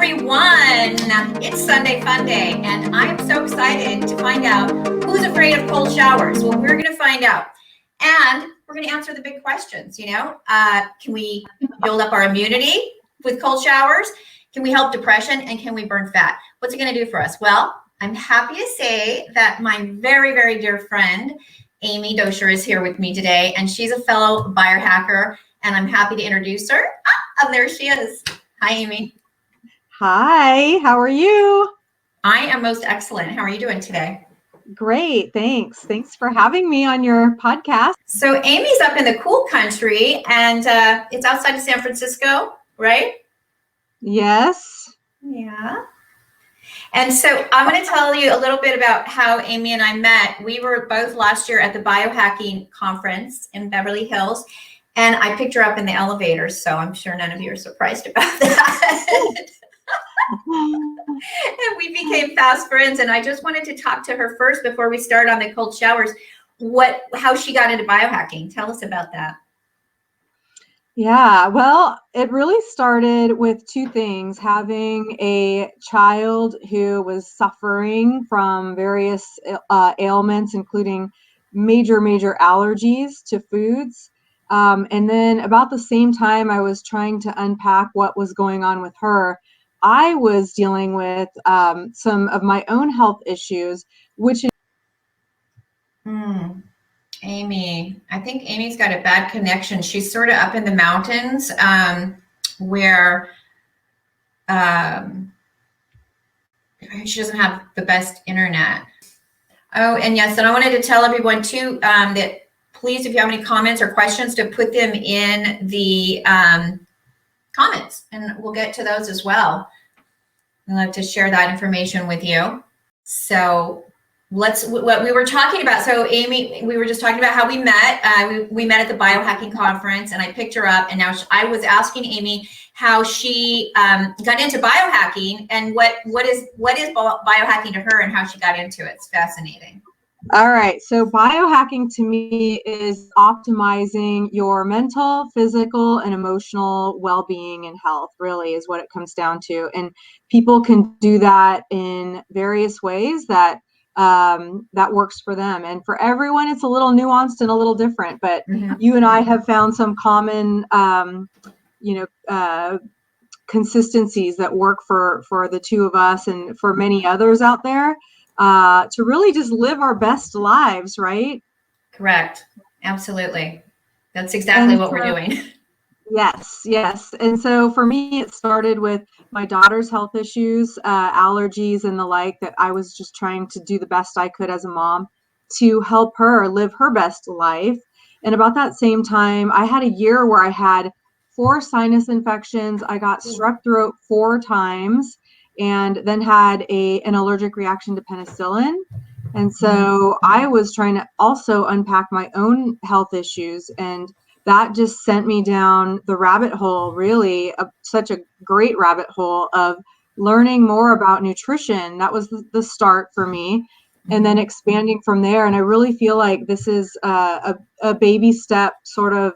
everyone. It's Sunday Fun Day, and I'm so excited to find out who's afraid of cold showers. Well, we're going to find out, and we're going to answer the big questions. Can we build up our immunity with cold showers? Can we help depression? And can we burn fat? What's it going to do for us? Well, I'm happy to say that my very, very dear friend, Amy Doescher, is here with me today, and she's a fellow biohacker, and I'm happy to introduce her. And there she is. Hi, Amy. Hi, how are you? I am most excellent. How are you doing today? Great, thanks. Thanks for having me on your podcast. So Amy's up in the cool country, and it's outside of San Francisco, right? Yes. Yeah. And so I'm going to tell you a little bit about how Amy and I met. We were both last year at the biohacking conference in Beverly Hills, and I picked her up in the elevator, so I'm sure none of you are surprised about that. And we became fast friends, and I just wanted to talk to her first before we start on the cold showers, how she got into biohacking. Tell us about that. Yeah, well, it really started with two things: having a child who was suffering from various ailments, including major allergies to foods. And then about the same time I was trying to unpack what was going on with her, I was dealing with some of my own health issues, which Amy, I think Amy's got a bad connection. She's sort of up in the mountains where she doesn't have the best internet. Oh, and yes, and I wanted to tell everyone too that please, if you have any comments or questions, to put them in the comments, and we'll get to those as well. I'd love to share that information with you. So what we were talking about. So Amy, we were just talking about how we met. We met at the biohacking conference, and I picked her up, and now I was asking Amy how she got into biohacking and what is biohacking to her and how she got into it. It's fascinating. All right. So biohacking to me is optimizing your mental, physical, and emotional well-being and health, really is what it comes down to. And people can do that in various ways that works for them. And for everyone, it's a little nuanced and a little different. But you and I have found some common, consistencies that work for the two of us and for many others out there. To really just live our best lives, right? Correct. Absolutely. That's exactly what we're doing. Yes. And so for me, it started with my daughter's health issues, allergies and the like, that I was just trying to do the best I could as a mom to help her live her best life. And about that same time, I had a year where I had 4 sinus infections. I got strep throat 4 times, and then had an allergic reaction to penicillin. And so I was trying to also unpack my own health issues, and that just sent me down the rabbit hole, really, such a great rabbit hole of learning more about nutrition. That was the start for me, and then expanding from there. And I really feel like this is a baby step sort of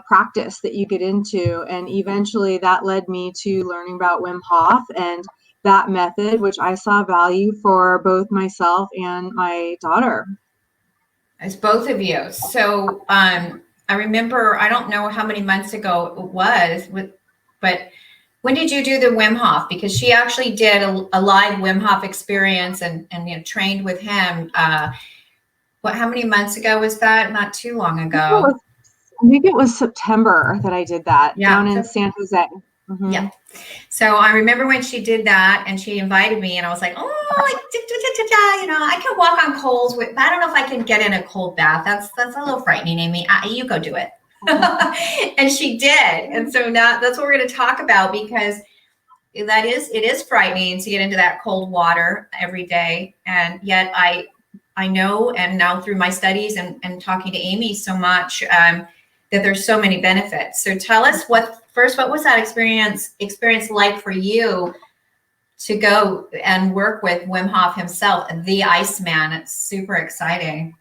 practice that you get into. And eventually that led me to learning about Wim Hof and that method, which I saw value for both myself and my daughter. It's both of you. So I remember, I don't know how many months ago it was, but when did you do the Wim Hof? Because she actually did a live Wim Hof experience and trained with him. How many months ago was that? Not too long ago. I think it was September that I did that down in San Jose. Yeah. So I remember when she did that, and she invited me, and I was like, I can walk on coals, but I don't know if I can get in a cold bath. That's a little frightening, Amy. You go do it. And she did. And so now that's what we're going to talk about, because it is frightening to get into that cold water every day. And yet I know, and now through my studies and talking to Amy so much, that there's so many benefits. So tell us what was that experience like for you to go and work with Wim Hof himself, the Iceman? It's super exciting.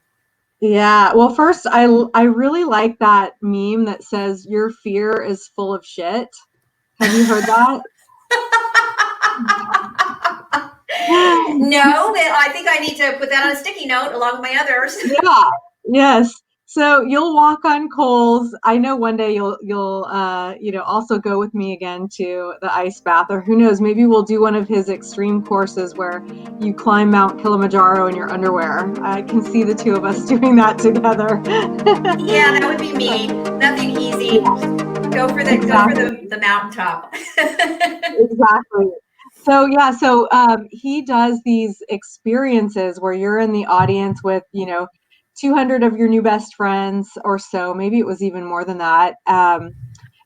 Yeah. Well, first, I really like that meme that says your fear is full of shit. Have you heard that? No, I think I need to put that on a sticky note along with my others. Yeah. Yes. So you'll walk on coals. I know one day you'll also go with me again to the ice bath, or who knows, maybe we'll do one of his extreme courses where you climb Mount Kilimanjaro in your underwear. I can see the two of us doing that together. Yeah, that would be me. Nothing easy. Yeah, Go for exactly. the mountaintop. Exactly. So he does these experiences where you're in the audience with, 200 of your new best friends or so. Maybe it was even more than that.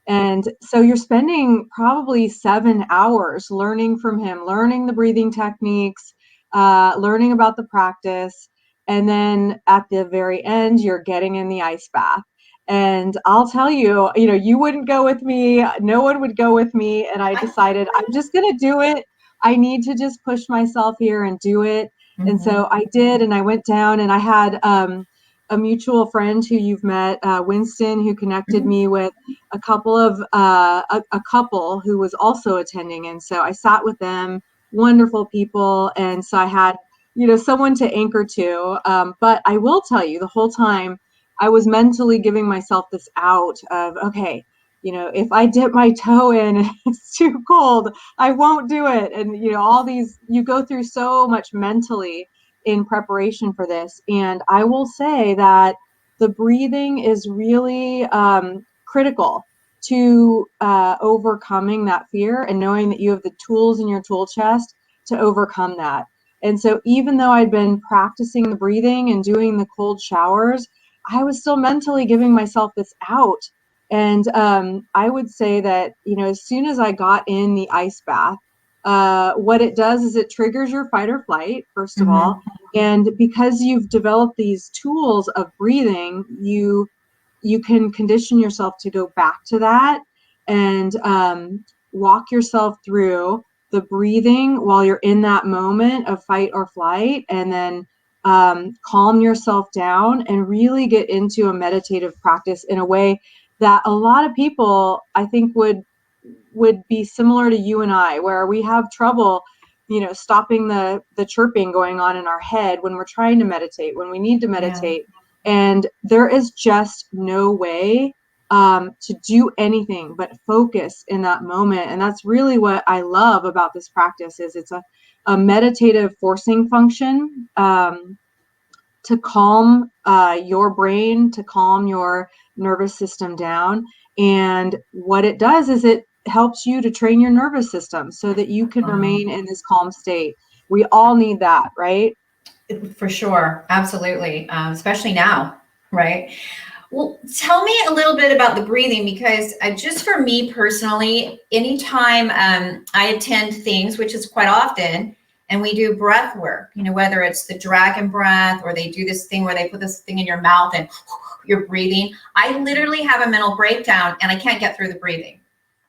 And so you're spending probably 7 hours learning from him, learning the breathing techniques, learning about the practice. And then at the very end, you're getting in the ice bath. And I'll tell you, you wouldn't go with me. No one would go with me. And I decided I'm just going to do it. I need to just push myself here and do it. And so I did. And I went down, and I had a mutual friend who you've met, Winston, who connected me with a couple of a couple who was also attending. And so I sat with them, wonderful people. And so I had, someone to anchor to. But I will tell you, the whole time I was mentally giving myself this out of, okay, if I dip my toe in and it's too cold, I won't do it. And, all these, you go through so much mentally in preparation for this. And I will say that the breathing is really critical to overcoming that fear and knowing that you have the tools in your tool chest to overcome that. And so even though I'd been practicing the breathing and doing the cold showers, I was still mentally giving myself this out. And I would say that, as soon as I got in the ice bath, what it does is it triggers your fight or flight, first of all. And because you've developed these tools of breathing, you can condition yourself to go back to that and walk yourself through the breathing while you're in that moment of fight or flight, and then calm yourself down and really get into a meditative practice in a way that a lot of people, I think, would be similar to you and I, where we have trouble, stopping the chirping going on in our head when we're trying to meditate, when we need to meditate. And there is just no way to do anything but focus in that moment. And that's really what I love about this practice, is it's a meditative forcing function to calm your brain, to calm your nervous system down. And what it does is it helps you to train your nervous system so that you can remain in this calm state. We all need that, right? For sure. Absolutely. Especially now, right? Well, tell me a little bit about the breathing, because just for me personally, anytime I attend things, which is quite often, and we do breath work, whether it's the dragon breath or they do this thing where they put this thing in your mouth and you're breathing, I literally have a mental breakdown and I can't get through the breathing.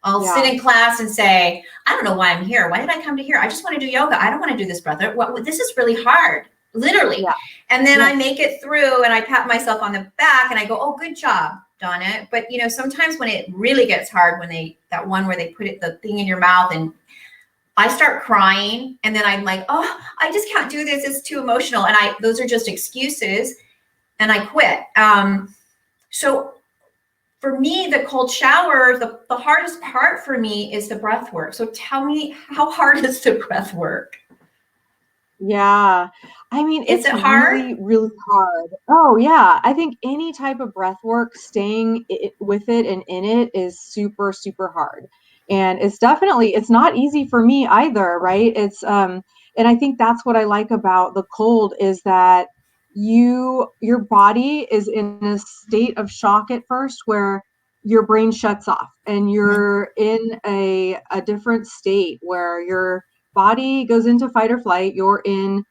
I'll sit in class and say, I don't know why I'm here. Why did I come to here? I just want to do yoga. I don't want to do this breath. This is really hard, literally. Yeah. And then I make it through and I pat myself on the back and I go, oh, good job, Donna. But, sometimes when it really gets hard, that one where they put the thing in your mouth and I start crying, and then I'm like, oh, I just can't do this. It's too emotional. And those are just excuses, and I quit. So for me, the cold shower, the hardest part for me is the breath work. So tell me, how hard is the breath work? Yeah. I mean, Is it's it hard? really, really hard. Oh, yeah. I think any type of breath work, staying with it and in it is super, super hard. And it's not easy for me either, right? And I think that's what I like about the cold, is that your body is in a state of shock at first, where your brain shuts off and you're in a different state where your body goes into fight or flight. You're in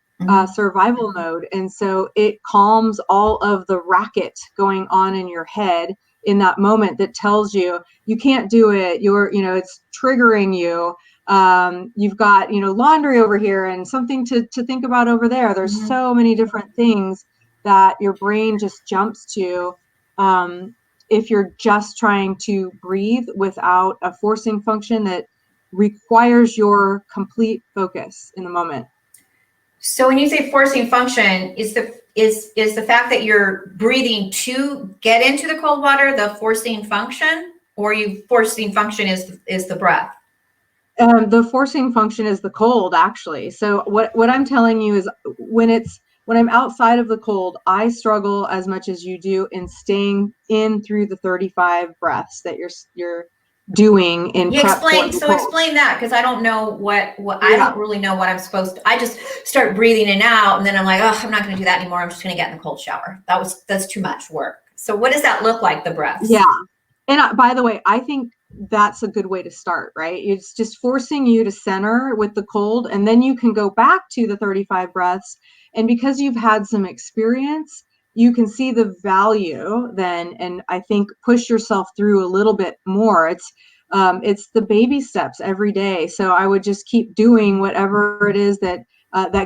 survival mode. And so it calms all of the racket going on in your head in that moment that tells you you can't do it. It's triggering you. You've got, laundry over here and something to think about over there. There's so many different things that your brain just jumps to. If you're just trying to breathe without a forcing function that requires your complete focus in the moment. So when you say forcing function, is the fact that you're breathing to get into the cold water the forcing function, or you forcing function is the breath? The forcing function is the cold, actually. So what I'm telling you is when I'm outside of the cold, I struggle as much as you do in staying in through the 35 breaths that you're doing in prep for the cold. Explain that, because I don't know what I don't really know what I'm supposed to. I just start breathing in and out, and then I'm like, oh, I'm not going to do that anymore. I'm just going to get in the cold shower. That's too much work. So what does that look like, the breaths? Yeah. And by the way, I think that's a good way to start, right? It's just forcing you to center with the cold, and then you can go back to the 35 breaths. And because you've had some experience, you can see the value then, and I think push yourself through a little bit more. It's the baby steps every day. So I would just keep doing whatever it is that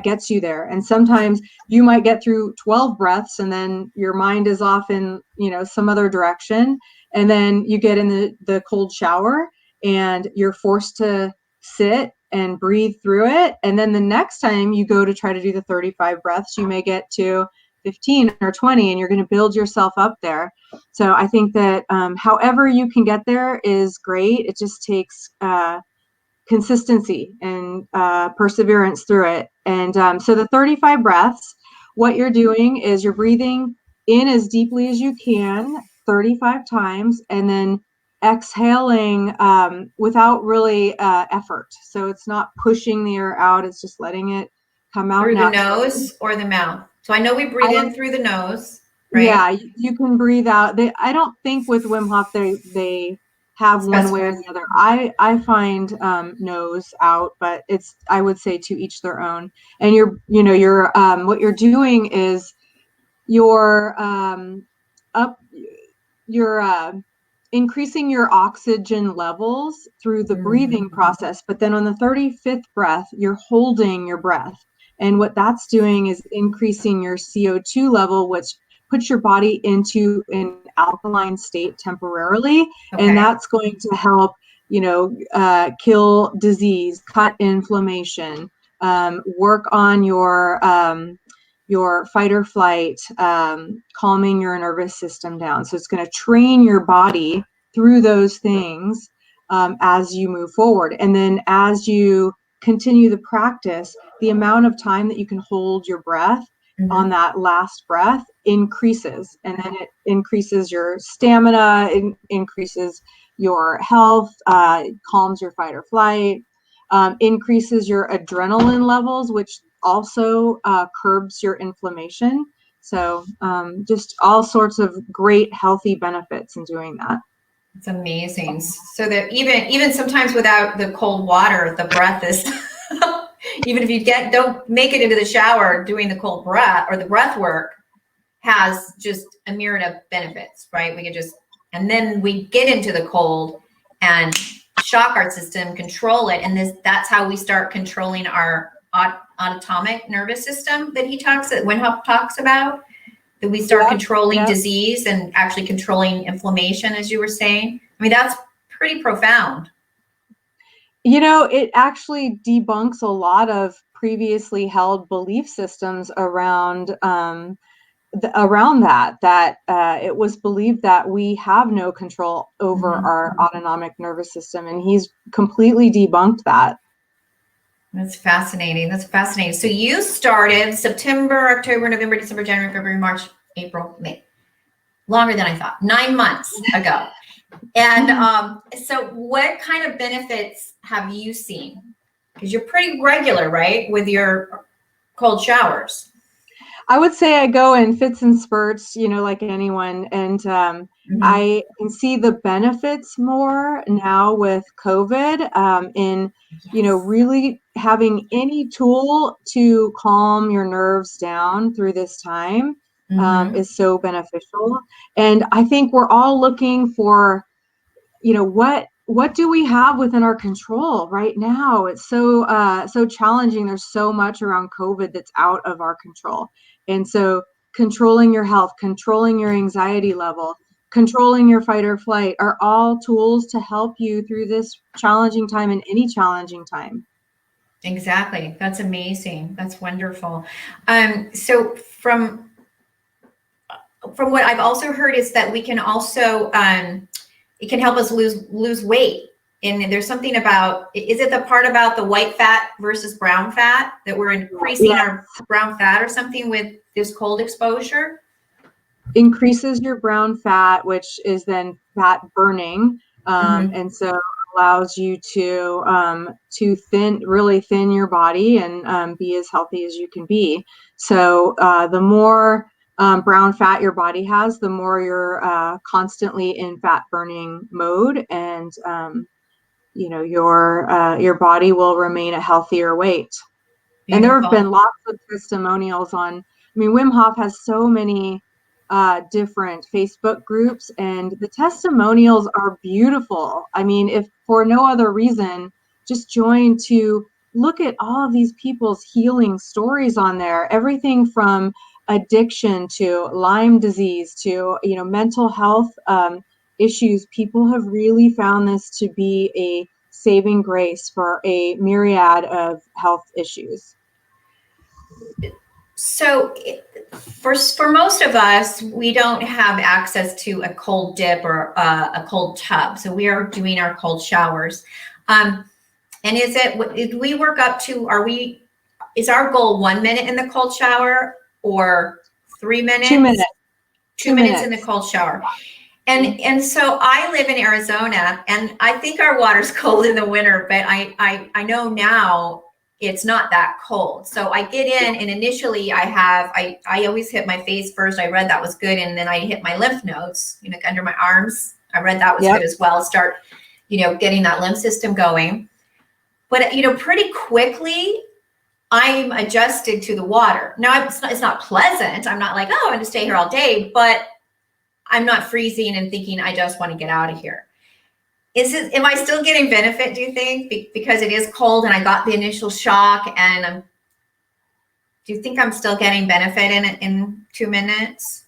gets you there. And sometimes you might get through 12 breaths, and then your mind is off in some other direction. And then you get in the cold shower and you're forced to sit and breathe through it. And then the next time you go to try to do the 35 breaths, you may get to 15 or 20, and you're going to build yourself up there. So I think that however you can get there is great. It just takes consistency and perseverance through it. And so the 35 breaths, what you're doing is you're breathing in as deeply as you can 35 times, and then exhaling without really effort. So it's not pushing the air out, it's just letting it come out through naturally. the nose or the mouth. So I know we breathe in through the nose, right? Yeah, you can breathe out. I don't think with Wim Hof they have one way or the other. I find nose out, but I would say to each their own. And you're what you're doing is you're increasing your oxygen levels through the breathing process. But then on the 35th breath, you're holding your breath. And what that's doing is increasing your CO2 level, which puts your body into an alkaline state temporarily. Okay. And that's going to help, kill disease, cut inflammation, work on your fight or flight, calming your nervous system down. So it's going to train your body through those things as you move forward. And then as you continue the practice, the amount of time that you can hold your breath on that last breath increases. And then it increases your stamina, it increases your health, calms your fight or flight, increases your adrenaline levels, which also curbs your inflammation. So just all sorts of great healthy benefits in doing that. It's amazing. So that even sometimes without the cold water, the breath is even if you don't make it into the shower, doing the cold breath or the breath work has just a myriad of benefits, right? And then we get into the cold and shock our system, control it, and that's how we start controlling our autonomic nervous system that Wim Hof talks about. That we start controlling disease and actually controlling inflammation, as you were saying. I mean, that's pretty profound. It actually debunks a lot of previously held belief systems around that it was believed that we have no control over our autonomic nervous system, and he's completely debunked that. That's fascinating. So you started September, October, November, December, January, February, March, April, May. Longer than I thought. 9 months ago. And so what kind of benefits have you seen? Because you're pretty regular, right, with your cold showers. I would say I go in fits and spurts, like anyone. And I can see the benefits more now with COVID in, really having any tool to calm your nerves down through this time is so beneficial. And I think we're all looking for, what do we have within our control right now? It's so challenging. There's so much around COVID that's out of our control. And so controlling your health, controlling your anxiety level, controlling your fight or flight are all tools to help you through this challenging time and any challenging time. Exactly. That's amazing. That's wonderful. So from what I've also heard is that we can also it can help us lose weight. And there's something about, is it the part about the white fat versus brown fat, that we're increasing our brown fat or something with this cold exposure? Increases your brown fat, which is then fat burning, and so allows you to really thin your body and be as healthy as you can be. So the more brown fat your body has, the more you're constantly in fat burning mode, and your body will remain a healthier weight. Beautiful. And there have been lots of testimonials on. I mean, Wim Hof has so many different Facebook groups, and the testimonials are beautiful. I mean, if for no other reason, just join to look at all of these people's healing stories on there. Everything from addiction to Lyme disease to mental health issues. People have really found this to be a saving grace for a myriad of health issues. So for most of us, we don't have access to a cold dip or a cold tub. So we are doing our cold showers. And if we work up to, is our goal 1 minute in the cold shower or 3 minutes? 2 minutes. 2 minutes in the cold shower. And so I live in Arizona, and I think our water's cold in the winter, but I know now it's not that cold. So I get in, and initially I always hit my face first. I read that was good. And then I hit my lymph nodes, under my arms. I read that was good as well. Start, getting that lymph system going. But, pretty quickly I'm adjusted to the water. Now it's not pleasant. I'm not like, oh, I'm going to stay here all day, but I'm not freezing and thinking I just want to get out of here. Am I still getting benefit, do you think? Because it is cold and I got the initial shock, and do you think I'm still getting benefit in 2 minutes?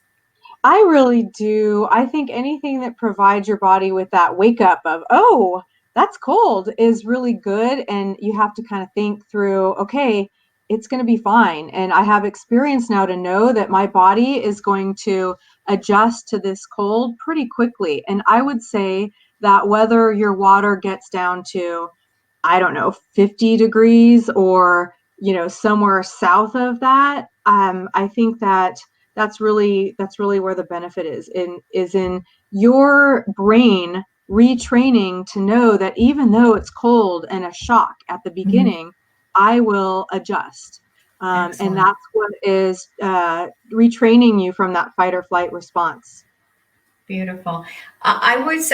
I really do. I think anything that provides your body with that wake up of, oh, that's cold, is really good. And you have to kind of think through, okay, it's going to be fine. And I have experience now to know that my body is going to adjust to this cold pretty quickly. And I would say that whether your water gets down to, I don't know, 50 degrees or, somewhere south of that, I think that's really where the benefit is in your brain retraining to know that even though it's cold and a shock at the beginning, I will adjust. And that's what is retraining you from that fight or flight response. Beautiful. I was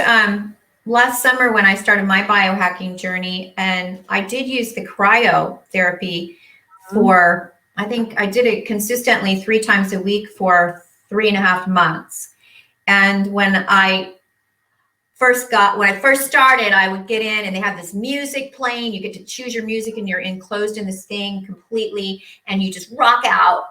last summer when I started my biohacking journey, and I did use the cryotherapy for, I think I did it consistently 3 times a week for 3.5 months. And when I first started, I would get in and they have this music playing. You get to choose your music and you're enclosed in this thing completely, and you just rock out.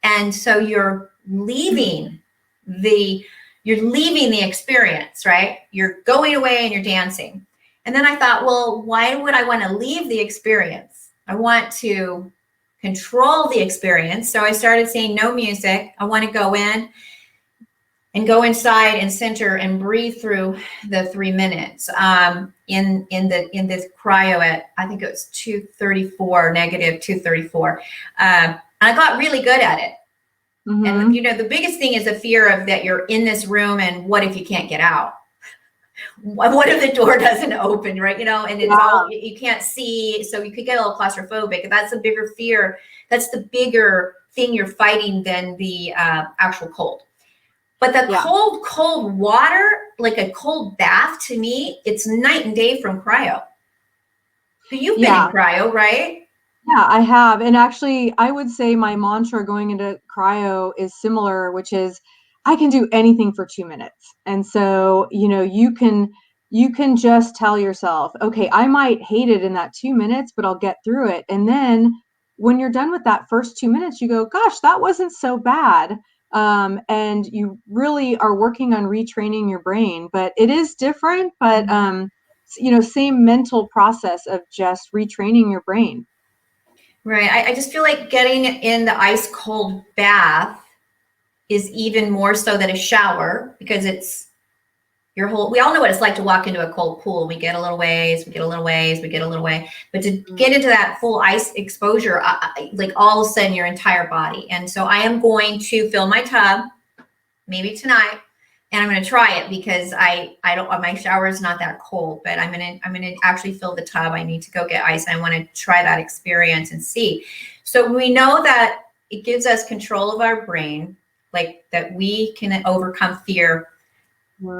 And so you're leaving the experience, right? You're going away and you're dancing. And then I thought, well, why would I want to leave the experience? I want to control the experience. So I started saying no music. I want to go in and go inside and center and breathe through the 3 minutes in this cryo at, I think it was 234, negative 234. And I got really good at it. And the biggest thing is the fear of that you're in this room, and what if you can't get out? What if the door doesn't open, right? And it's all, you can't see, so you could get a little claustrophobic. That's a bigger fear. That's the bigger thing you're fighting than the actual cold. But the cold water, like a cold bath, to me, it's night and day from cryo. So you've been in cryo, right? Yeah, I have. And actually, I would say my mantra going into cryo is similar, which is I can do anything for 2 minutes. And so, you can just tell yourself, okay, I might hate it in that 2 minutes, but I'll get through it. And then when you're done with that first 2 minutes, you go, gosh, that wasn't so bad. and you really are working on retraining your brain. But it is different, but same mental process of just retraining your brain. Right. I just feel like getting in the ice cold bath is even more so than a shower, because it's your whole, we all know what it's like to walk into a cold pool. We get a little ways, we get a little ways, we get a little way, but to get into that full ice exposure, like all of a sudden your entire body. And so I am going to fill my tub maybe tonight, and I'm going to try it, because I don't, my shower is not that cold, but I'm going to actually fill the tub. I need to go get ice. And I want to try that experience and see. So we know that it gives us control of our brain, like that we can overcome fear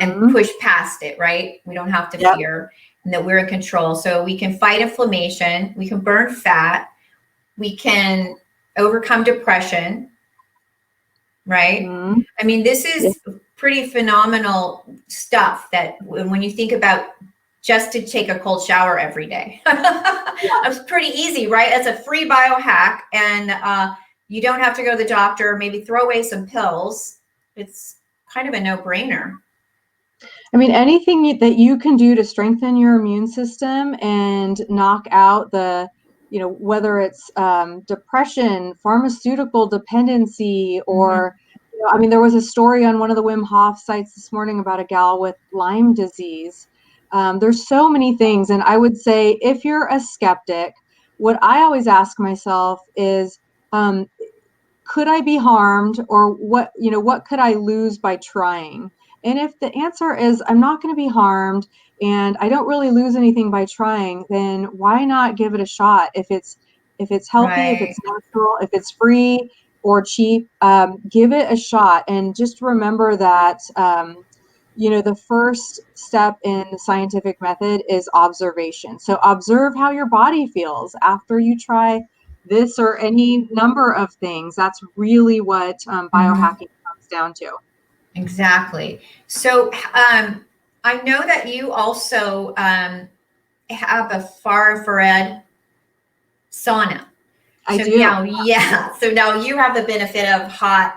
and push past it, right? We don't have to fear, and that we're in control. So we can fight inflammation, we can burn fat, we can overcome depression, right? I mean, this is pretty phenomenal stuff that when you think about just to take a cold shower every day. It's pretty easy, right? It's a free biohack, and you don't have to go to the doctor, maybe throw away some pills. It's kind of a no-brainer. I mean, anything that you can do to strengthen your immune system and knock out the, whether it's depression, pharmaceutical dependency, or, I mean, there was a story on one of the Wim Hof sites this morning about a gal with Lyme disease. There's so many things. And I would say, if you're a skeptic, what I always ask myself is, could I be harmed, or what could I lose by trying? And if the answer is I'm not going to be harmed and I don't really lose anything by trying, then why not give it a shot? If it's healthy, if it's natural, if it's free or cheap, give it a shot. And just remember that, the first step in the scientific method is observation. So observe how your body feels after you try this or any number of things. That's really what biohacking comes down to. Exactly. So I know that you also have a far infrared sauna. I do. So now you have the benefit of hot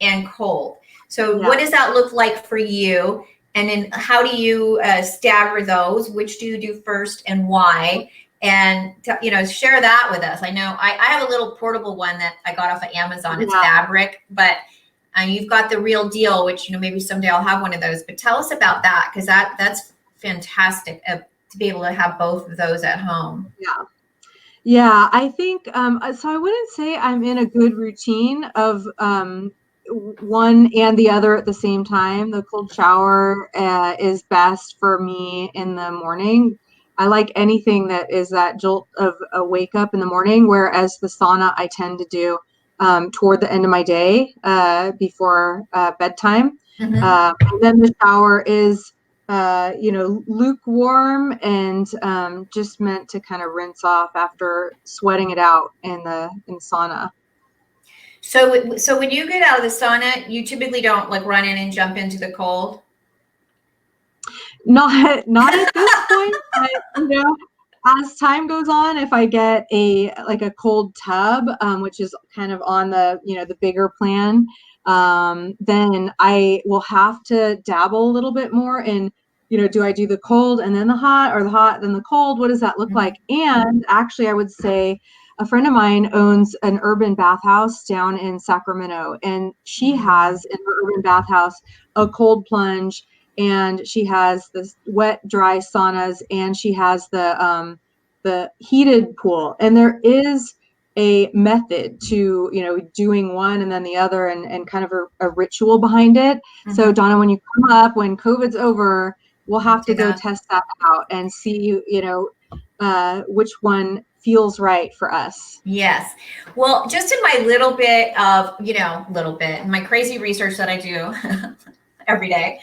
and cold. So what does that look like for you? And then how do you stagger those? Which do you do first and why? And share that with us. I know I have a little portable one that I got off of Amazon. It's fabric, but you've got the real deal, which maybe someday I'll have one of those. But tell us about that, because that's fantastic to be able to have both of those at home. Yeah, I think so. I wouldn't say I'm in a good routine of one and the other at the same time. The cold shower is best for me in the morning. I like anything that is that jolt of a wake up in the morning, whereas the sauna I tend to do toward the end of my day before bedtime. And then the shower is lukewarm and just meant to kind of rinse off after sweating it out in the sauna. So when you get out of the sauna, you typically don't like run in and jump into the cold? Not at this point, but as time goes on, if I get a cold tub, which is kind of on the the bigger plan, then I will have to dabble a little bit more in, do I do the cold and then the hot, or the hot then the cold? What does that look like? And actually, I would say a friend of mine owns an urban bathhouse down in Sacramento, and she has in her urban bathhouse a cold plunge, and she has this wet, dry saunas, and she has the heated pool. And there is a method to, doing one and then the other, and kind of a ritual behind it. So Donna, when you come up, when COVID's over, we'll have to go test that out and see, which one feels right for us. Yes. Well, just in my little bit of, my crazy research that I do every day.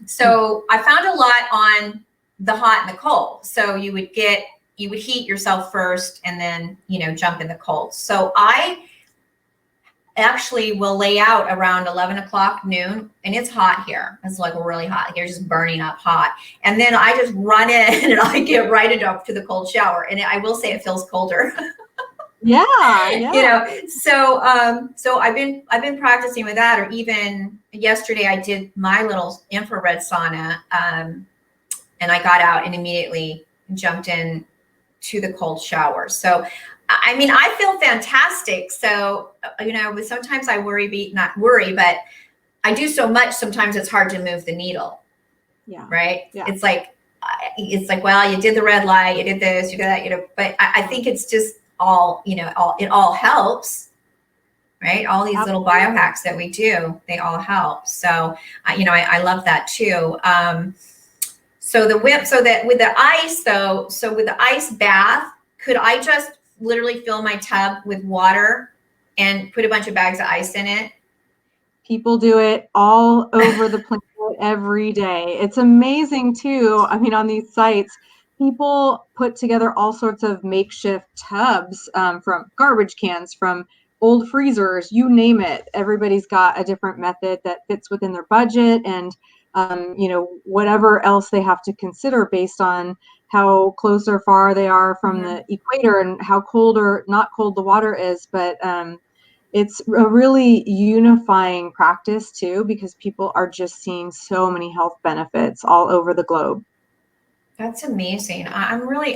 So I found a lot on the hot and the cold. So you would heat yourself first and then, jump in the cold. So I actually will lay out around 11 o'clock noon, and it's hot here. It's like really hot here, just burning up hot. And then I just run in and I get right up to the cold shower. And I will say it feels colder. Yeah, yeah. You know, so I've been practicing with that. Or even yesterday I did my little infrared sauna, and I got out and immediately jumped in to the cold shower. So I mean, I feel fantastic. So sometimes I worry, not worry, but I do so much, sometimes it's hard to move the needle. Yeah. Right. Yeah. It's like, well, you did the red light, you did this, you did that, but I think it's just all, it all helps, right? All these little biohacks that we do, they all help. So, I love that too. So that with the ice though, so with the ice bath, could I just literally fill my tub with water and put a bunch of bags of ice in it? People do it all over the planet every day. It's amazing too. I mean, on these sites, people put together all sorts of makeshift tubs, from garbage cans, from old freezers, you name it. Everybody's got a different method that fits within their budget and, whatever else they have to consider based on how close or far they are from the equator and how cold or not cold the water is. But it's a really unifying practice too, because people are just seeing so many health benefits all over the globe. That's amazing. I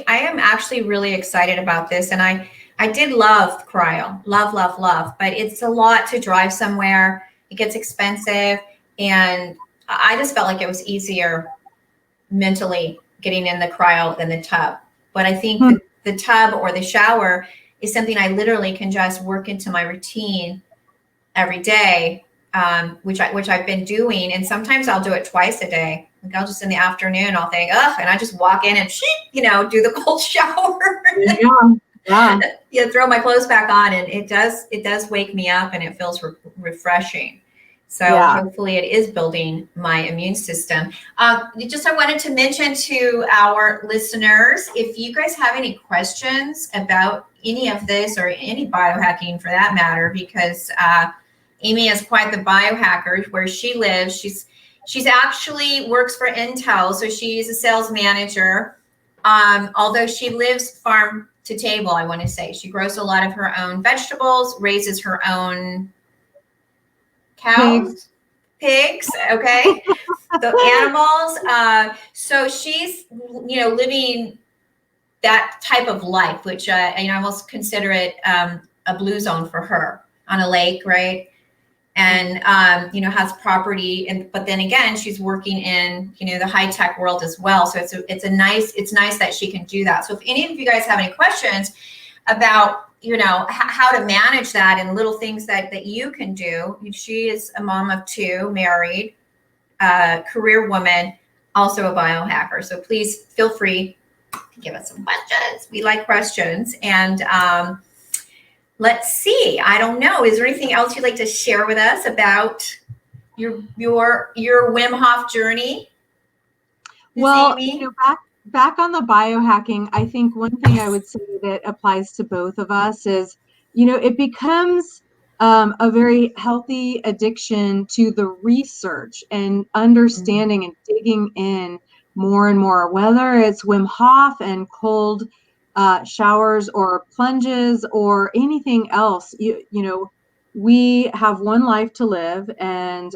am actually really excited about this. And I did love cryo, love, but it's a lot to drive somewhere. It gets expensive. And I just felt like it was easier mentally getting in the cryo than the tub. But I think the tub or the shower is something I literally can just work into my routine every day, which I've been doing. And sometimes I'll do it twice a day. Like I'll just in the afternoon, I'll think, and I just walk in and do the cold shower. Yeah, throw my clothes back on, and it does wake me up, and it feels refreshing. So hopefully it is building my immune system. I wanted to mention to our listeners, if you guys have any questions about any of this or any biohacking for that matter, because Amy is quite the biohacker where she lives. She's actually works for Intel, so she's a sales manager. Although she lives farm to table, I want to say she grows a lot of her own vegetables, raises her own cows, pigs. Okay, the animals. So she's living that type of life, which I almost consider it a blue zone for her on a lake, right? And has property, but then again she's working in the high-tech world as well, so it's nice that she can do that. So if any of you guys have any questions about how to manage that and little things that you can do, she is a mom of two, married, career woman, also a biohacker, so please feel free to give us some questions. We like questions. And let's see. I don't know. Is there anything else you'd like to share with us about your Wim Hof journey? Well, back on the biohacking, I think one thing I would say that applies to both of us is, it becomes a very healthy addiction to the research and understanding and digging in more and more, whether it's Wim Hof and cold showers or plunges or anything else. We have one life to live, and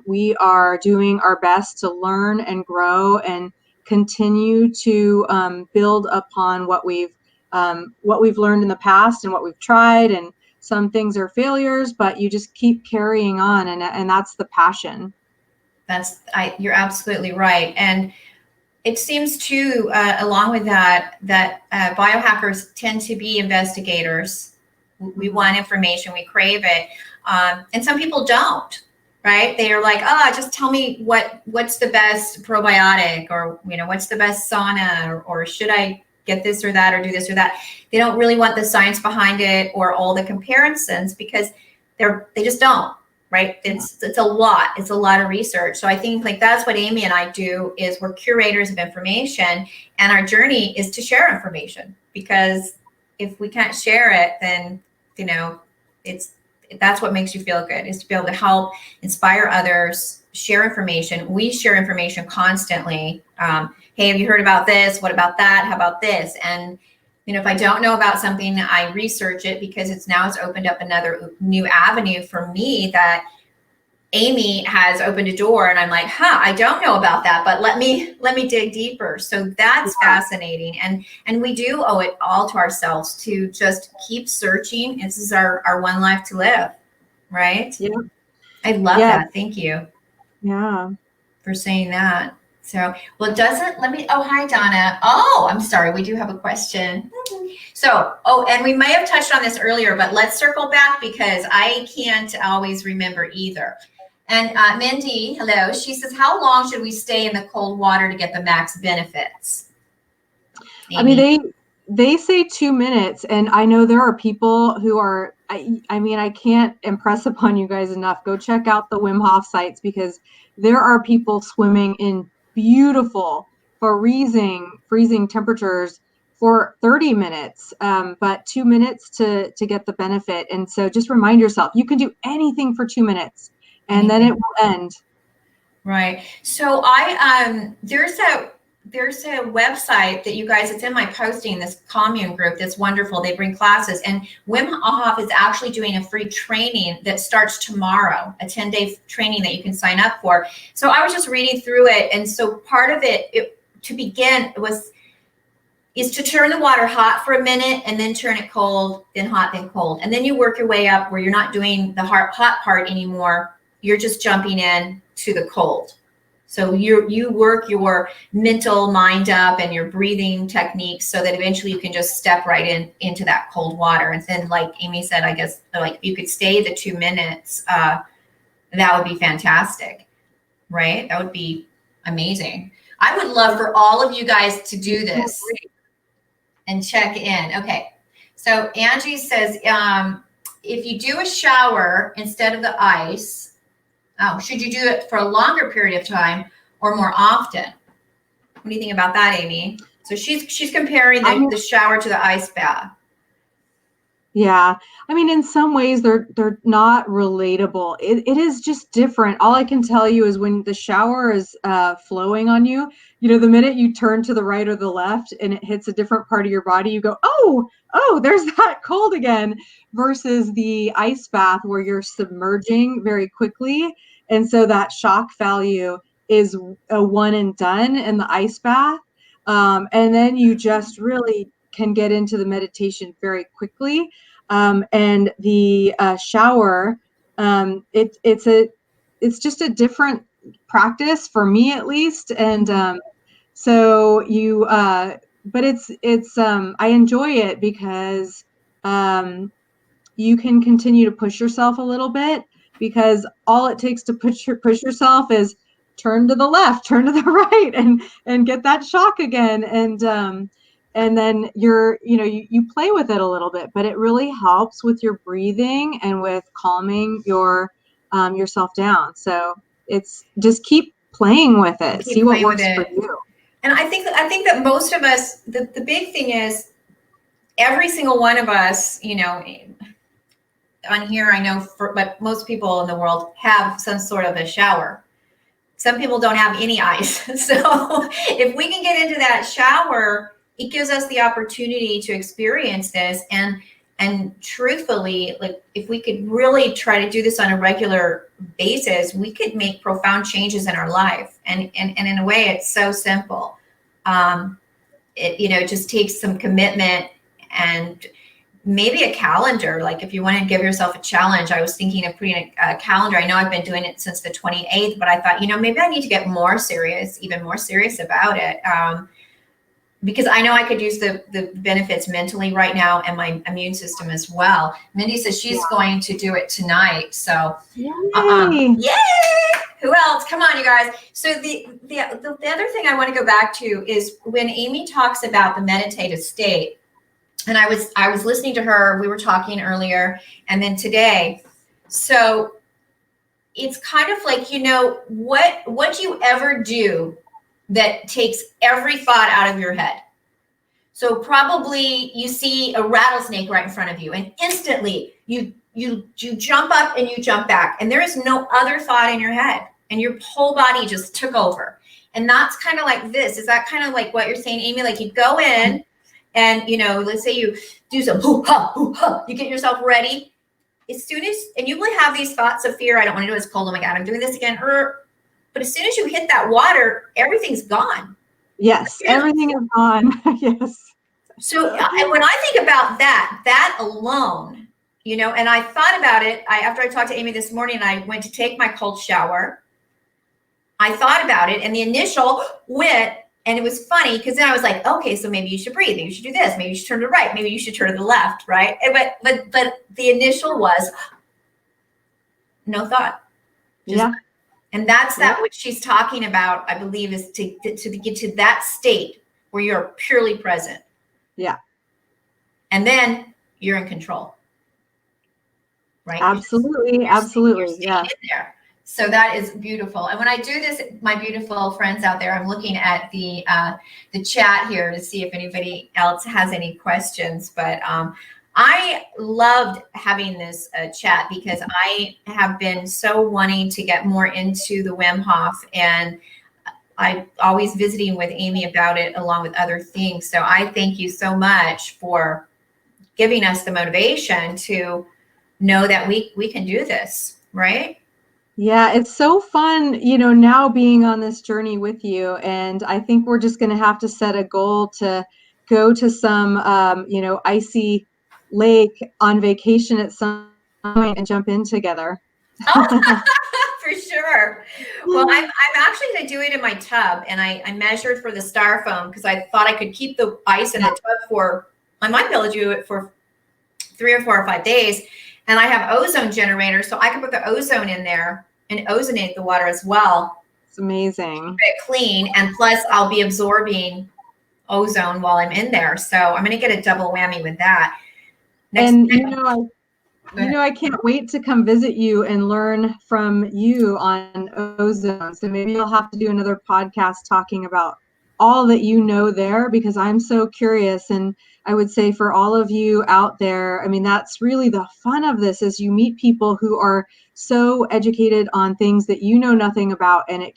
we are doing our best to learn and grow and continue to build upon what we've learned in the past and what we've tried. And some things are failures, but you just keep carrying on, and that's the passion. You're absolutely right. And it seems too, along with that biohackers tend to be investigators. We want information, we crave it. And some people don't, right? They are like, just tell me what's the best probiotic, or, what's the best sauna, or should I get this or that, or do this or that. They don't really want the science behind it or all the comparisons, because they just don't. Right. It's a lot. It's a lot of research. So I think that's what Amy and I do, is we're curators of information, and our journey is to share information, because if we can't share it, then, that's what makes you feel good, is to be able to help inspire others, share information. We share information constantly. Hey, have you heard about this? What about that? How about this? And If I don't know about something, I research it because it's opened up another new avenue for me that Amy has opened a door, and I'm like, I don't know about that, but let me dig deeper. So that's fascinating. And we do owe it all to ourselves to just keep searching. This is our one life to live, right? Yeah. I love that. Thank you. Yeah. For saying that. So, well, hi, Donna. Oh, I'm sorry. We do have a question. So, and we may have touched on this earlier, but let's circle back because I can't always remember either. And Mindy, hello. She says, how long should we stay in the cold water to get the max benefits? Amy? I mean, they say 2 minutes, and I know there are people who are, I mean, I can't impress upon you guys enough. Go check out the Wim Hof sites, because there are people swimming in beautiful, freezing temperatures for 30 minutes, but 2 minutes to get the benefit. And so just remind yourself, you can do anything for 2 minutes, and then it will end. Right. So there's a website that you guys, it's in my posting, this commune group that's wonderful. They bring classes, and Wim Hof is actually doing a free training that starts tomorrow, a 10-day training that you can sign up for. So I was just reading through it. And so part of it to begin is to turn the water hot for a minute and then turn it cold, then hot, then cold. And then you work your way up where you're not doing the hot part anymore. You're just jumping in to the cold. So you work your mental mind up and your breathing techniques so that eventually you can just step right into that cold water. And then, like Amy said, I guess like if you could stay the 2 minutes, that would be fantastic, right? That would be amazing. I would love for all of you guys to do this and check in. Okay. So Angie says, if you do a shower instead of the ice, should you do it for a longer period of time or more often? What do you think about that, Amy? So she's comparing the shower to the ice bath. Yeah. I mean, in some ways they're not relatable. It is just different. All I can tell you is when the shower is flowing on you, the minute you turn to the right or the left and it hits a different part of your body, you go, oh, there's that cold again, versus the ice bath where you're submerging very quickly. And so that shock value is a one and done in the ice bath. And then you just really can get into the meditation very quickly. And the shower, it's just a different practice for me, at least. And so but I enjoy it because you can continue to push yourself a little bit, because all it takes to push yourself is turn to the left, turn to the right, and get that shock again. And then you play with it a little bit, but it really helps with your breathing and with calming yourself down. So it's just keep playing with it, see what works for you. And I think that most of us, the big thing is every single one of us, on here, I know, but most people in the world have some sort of a shower. Some people don't have any ice. So if we can get into that shower, it gives us the opportunity to experience this. And truthfully, like if we could really try to do this on a regular basis, we could make profound changes in our life. And in a way, it's so simple. It just takes some commitment and maybe a calendar. Like if you want to give yourself a challenge, I was thinking of putting a calendar. I know I've been doing it since the 28th, but I thought, maybe I need to get even more serious about it. Because I know I could use the benefits mentally right now and my immune system as well. Mindy says she's going to do it tonight. So yay! Who else? Come on, you guys. So the other thing I want to go back to is when Amy talks about the meditative state. And I was listening to her. We were talking earlier, and then today. So it's kind of like, what do you ever do that takes every thought out of your head? So probably you see a rattlesnake right in front of you, and instantly you jump up and you jump back, and there is no other thought in your head, and your whole body just took over. And that's kind of like this. Is that kind of like what you're saying, Amy? Like you go in And, let's say you do some hoo-ha, hoo-ha, you get yourself ready. As soon as, and you will have these thoughts of fear, I don't want to do it, it's cold, oh my God, I'm doing this again. But as soon as you hit that water, everything's gone. Yes, everything is gone. Yes. So when I think about that alone, and I thought about it, after I talked to Amy this morning, I went to take my cold shower. I thought about it, and the initial went, and it was funny because then I was like, okay, so maybe you should breathe, maybe you should do this, maybe you should turn to the right, maybe you should turn to the left, right? But the initial was no thought. Yeah. And that's what she's talking about, I believe, is to get to that state where you're purely present. Yeah. And then you're in control. Right? Absolutely. Absolutely. Yeah. There. So that is beautiful. And when I do this, my beautiful friends out there, I'm looking at the chat here to see if anybody else has any questions. But I loved having this chat because I have been so wanting to get more into the Wim Hof, and I'm always visiting with Amy about it along with other things. So I thank you so much for giving us the motivation to know that we can do this, right? Yeah, it's so fun, now being on this journey with you. And I think we're just going to have to set a goal to go to some, icy lake on vacation at some point and jump in together. Oh, for sure. Well, I'm actually going to do it in my tub, and I measured for the styrofoam because I thought I could keep the ice in the tub I might be able to do it for 3 or 4 or 5 days. And I have ozone generators, so I can put the ozone in there and ozonate the water as well. It's amazing. Keep it clean, and plus I'll be absorbing ozone while I'm in there. So I'm going to get a double whammy with that. I can't wait to come visit you and learn from you on ozone. So maybe I'll have to do another podcast talking about all that you know there, because I'm so curious. And I would say for all of you out there, I mean, that's really the fun of this, is you meet people who are so educated on things that you know nothing about, and it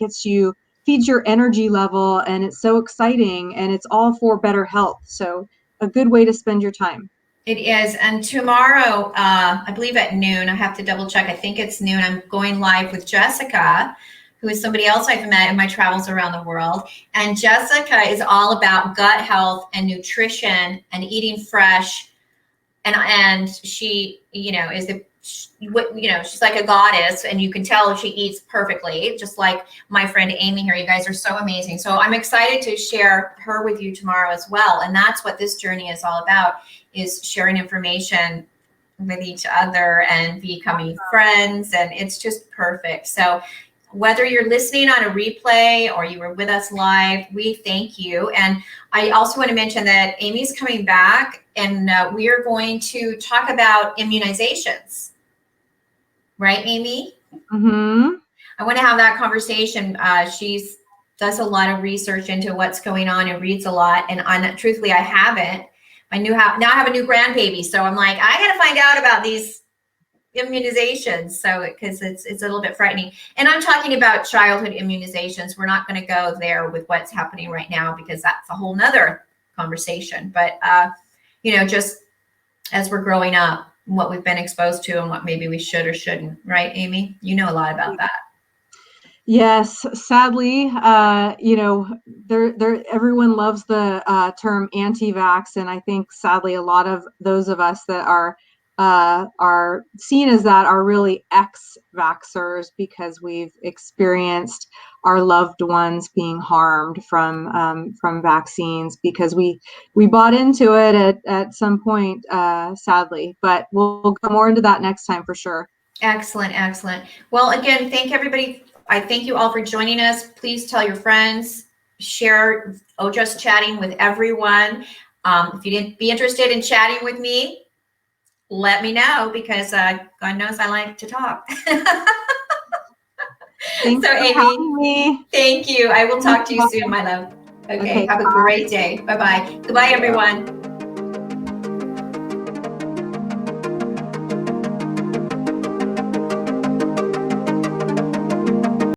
feeds your energy level, and it's so exciting, and it's all for better health. So a good way to spend your time. It is. And tomorrow, I believe at noon, I have to double check. I think it's noon. I'm going live with Jessica, who is somebody else I've met in my travels around the world. And Jessica is all about gut health and nutrition and eating fresh. And she, is she's like a goddess, and you can tell she eats perfectly, just like my friend Amy here. You guys are so amazing. So I'm excited to share her with you tomorrow as well. And that's what this journey is all about, is sharing information with each other and becoming friends. And it's just perfect. So whether you're listening on a replay or you were with us live, we thank you. And I also want to mention that Amy's coming back, and we are going to talk about immunizations. Right, Amy? Mm-hmm. I want to have that conversation. She does a lot of research into what's going on and reads a lot. And truthfully, I haven't. Now I have a new grandbaby, so I'm like, I got to find out about these immunizations. So because it's a little bit frightening. And I'm talking about childhood immunizations. We're not going to go there with what's happening right now, because that's a whole nother conversation. But just as we're growing up, what we've been exposed to and what maybe we should or shouldn't, right, Amy? You know a lot about that. Yes, sadly, everyone loves the term anti-vax, and I think sadly a lot of those of us that are seen as that are really ex-vaxxers, because we've experienced our loved ones being harmed from vaccines, because we bought into it at some point, sadly. But we'll go more into that next time for sure. Excellent. Well, again, thank everybody. I thank you all for joining us. Please tell your friends, share Jus Chatting with everyone. If you didn't be interested in chatting with me, let me know, because God knows I like to talk. Thanks for having me. Thank you. I will talk to you soon, my love. Okay. Have a great day. Bye-bye. Goodbye, everyone.